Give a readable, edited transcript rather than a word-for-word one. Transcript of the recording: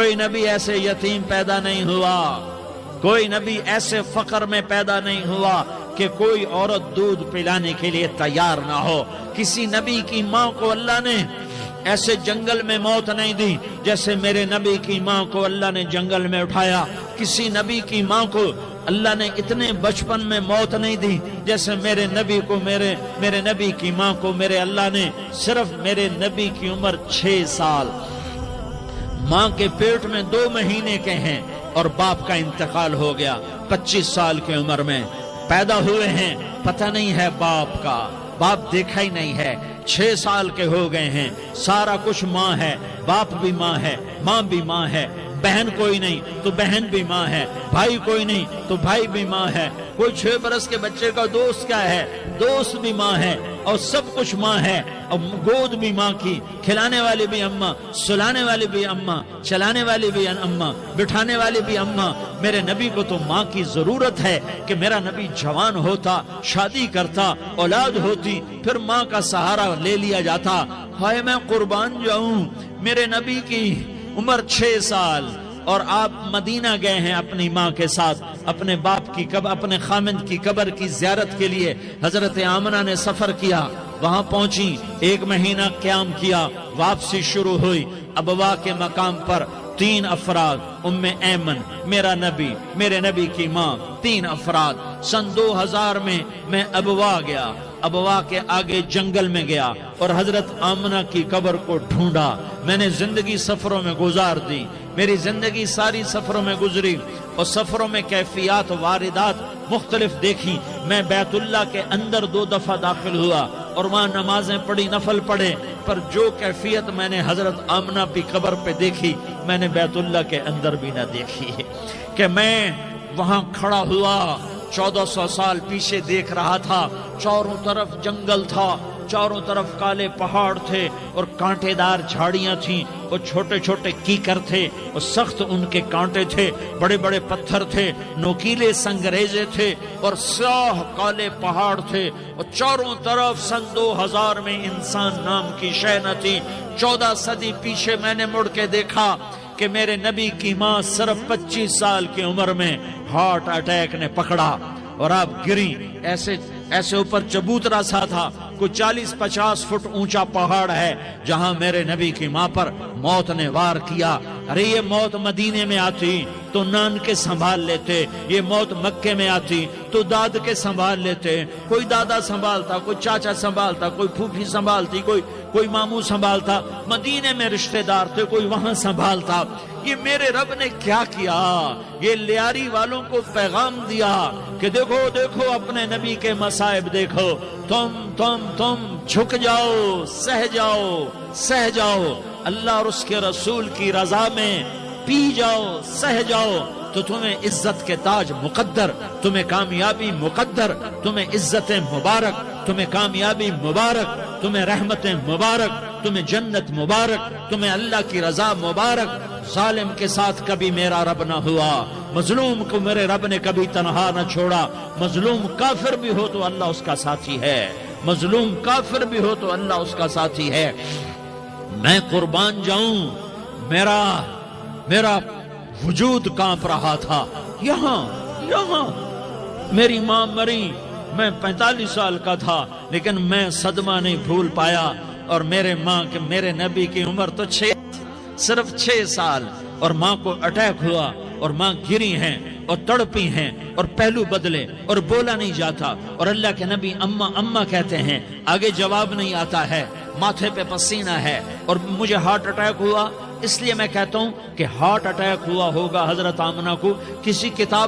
کوئی نبی ایسے یتیم پیدا نہیں ہوا، کوئی نبی ایسے فقر میں پیدا نہیں ہوا کہ کوئی عورت دودھ پلانے کے لیے تیار نہ ہو۔ کسی نبی کی ماں کو اللہ نے ایسے جنگل میں موت نہیں دی جیسے میرے نبی کی ماں کو اللہ نے جنگل میں اٹھایا۔ کسی نبی کی ماں کو اللہ نے اتنے بچپن میں موت نہیں دی جیسے میرے نبی کو میرے نبی کی ماں کو میرے اللہ نے صرف میرے نبی کی عمر 6 سال، ماں کے پیٹ میں 2 مہینے کے ہیں اور باپ کا انتقال ہو گیا 25 سال کی عمر میں پیدا ہوئے ہیں، پتہ نہیں ہے باپ کا، باپ دیکھا ہی نہیں ہے، 6 سال کے ہو گئے ہیں، سارا کچھ ماں ہے، باپ بھی ماں ہے، ماں بھی ماں ہے، بہن کوئی نہیں تو بہن بھی ماں ہے، بھائی کوئی نہیں تو بھائی بھی ماں ہے، کوئی 6 برس کے بچے کا دوست کیا ہے، دوست بھی ماں ہے، اور سب کچھ ماں ہے، اور گود بھی ماں کی، کھلانے والی بھی اماں، سلانے والی بھی اماں، چلانے والی بھی اماں، بٹھانے والی بھی اماں۔ میرے نبی کو تو ماں کی ضرورت ہے کہ میرا نبی جوان ہوتا، شادی کرتا، اولاد ہوتی، پھر ماں کا سہارا لے لیا جاتا۔ ہائے میں قربان جاؤں، میرے نبی کی عمر 6 سال اور آپ مدینہ گئے ہیں اپنی ماں کے ساتھ، اپنے باپ کی اپنے خامند کی قبر کی زیارت کے لیے حضرت آمنہ نے سفر کیا، وہاں پہنچی، 1 مہینہ قیام کیا، واپسی شروع ہوئی۔ ابوا کے مقام پر 3 افراد، ام ایمن، میرا نبی، میرے نبی کی ماں، 3 افراد۔ سن 2000 میں ابوا گیا، ابوا کے آگے جنگل میں گیا اور حضرت آمنہ کی قبر کو ڈھونڈا۔ میں نے زندگی سفروں میں گزار دی، میری زندگی ساری سفروں میں گزری، اور سفروں میں کیفیات واردات مختلف دیکھی۔ میں بیت اللہ کے اندر 2 دفعہ داخل ہوا اور وہاں نمازیں پڑھی، نفل پڑھے، پر جو کیفیت میں نے حضرت آمنہ کی قبر پہ دیکھی میں نے بیت اللہ کے اندر بھی نہ دیکھی، کہ میں وہاں کھڑا ہوا 1400 سال پیچھے دیکھ رہا تھا، چاروں طرف جنگل تھا، چاروں طرف کالے پہاڑ تھے اور کانٹے دار جھاڑیاں تھیں، اور چھوٹے چھوٹے کیکر تھے اور سخت ان کے کانٹے تھے، بڑے بڑے پتھر تھے، نوکیلے سنگریزے تھے اور سیاہ کالے پہاڑ تھے، اور چاروں طرف سن 2000 میں انسان نام کی شے نہ تھی۔ 14 صدی پیچھے میں نے مڑ کے دیکھا کہ میرے نبی کی ماں صرف 25 سال کی عمر میں ہارٹ اٹیک نے پکڑا اور آپ گری، ایسے اوپر چبوترا سا تھا، کوئی 40-50 فٹ اونچا پہاڑ ہے جہاں میرے نبی کی ماں پر موت نے وار کیا۔ ارے یہ موت مدینے میں آتی تو نان کے سنبھال لیتے، یہ موت مکے میں آتی تو داد کے سنبھال لیتے، کوئی دادا سنبھالتا، کوئی چاچا سنبھالتا، کوئی پھوپھی سنبھالتی، کوئی ماموں سنبھالتا، مدینے میں رشتہ دار تھے، کوئی وہاں سنبھالتا۔ یہ میرے رب نے کیا کیا؟ یہ لیاری والوں کو پیغام دیا کہ دیکھو دیکھو اپنے نبی کے مصائب دیکھو، تم جھک جاؤ، سہ جاؤ، اللہ اور اس کے رسول کی رضا میں پی جاؤ، سہ جاؤ، تو تمہیں عزت کے تاج مقدر، تمہیں کامیابی مقدر، تمہیں عزت مبارک، تمہیں کامیابی مبارک، تمہیں رحمت مبارک، تمہیں جنت مبارک، تمہیں اللہ کی رضا مبارک۔ ظالم کے ساتھ کبھی میرا رب نہ ہوا، مظلوم کو میرے رب نے کبھی تنہا نہ چھوڑا۔ مظلوم کافر بھی ہو تو اللہ اس کا ساتھی ہے، مظلوم کافر بھی ہو تو اللہ اس کا ساتھی ہے۔ میں قربان جاؤں، میرا وجود کانپ رہا تھا۔ یہاں میری ماں مری، میں 45 سال کا تھا، لیکن میں صدمہ نہیں بھول پایا، اور میرے نبی کی عمر تو صرف 6 سال، اور ماں کو اٹیک ہوا اور ماں گری ہیں اور تڑپی ہیں اور پہلو بدلے اور بولا نہیں جاتا، اور اللہ کے نبی اماں کہتے ہیں، آگے جواب نہیں آتا ہے، ماتھے پہ پسینہ ہے، اور مجھے ہارٹ اٹیک ہوا۔ اس لیے میں کہتا ہوں کہ ہارٹ اٹیک ہوا ہوگا حضرت آمنہ کو، کسی کتاب